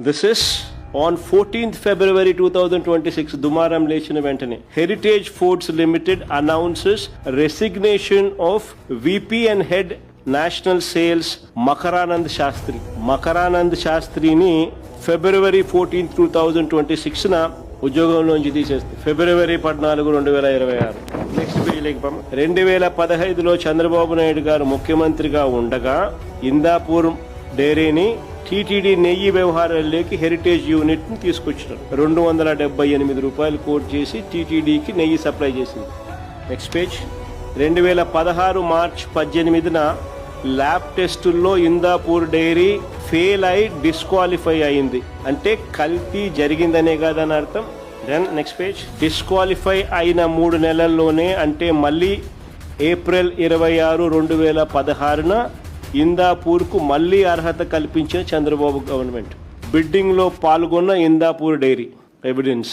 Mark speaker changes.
Speaker 1: This is on 14th February 2026, దుమారం లేచిన వెంటనే heritage foods limited announces resignation of VP and head national sales Makaranand Shastri. Makaranand శాస్త్రిని February 14th 2026 ఉద్యోగంలోంచి తీసేస్తుంది. February 14, 2026. నెక్స్ట్ పేజీలోకి 2015లో చంద్రబాబు నాయుడు గారు ముఖ్యమంత్రిగా ఉండగా ఇందాపూర్ డైరీని టీటీడీ నెయ్యి వ్యవహారాల్లోకి హెరిటేజ్ యూనిట్ ని తీసుకొచ్చినారు. 278 రూపాయలు కోట్ చేసి టీటీడీకి నెయ్యి సప్లై చేసింది. Next page. 2016 మార్చ్ 18న ల్యాబ్ టెస్టుల్లో ఇందాపూర్ డైరీ ఫెయిల్ అయి డిస్క్వాలిఫై అయింది. అంటే కల్తీ జరిగిందనే కాదని అర్థం. Then next page. డిస్క్వాలిఫై అయిన 3 నెలల్లోనే, అంటే మళ్ళీ ఏప్రిల్ 26, 2016న ఇందాపూర్కు మళ్లీ అర్హత కల్పించిన చంద్రబాబు గవర్నమెంట్. బిడ్డింగ్ లో పాల్గొన్న ఇందాపూర్ డైరీ ఎవిడెన్స్.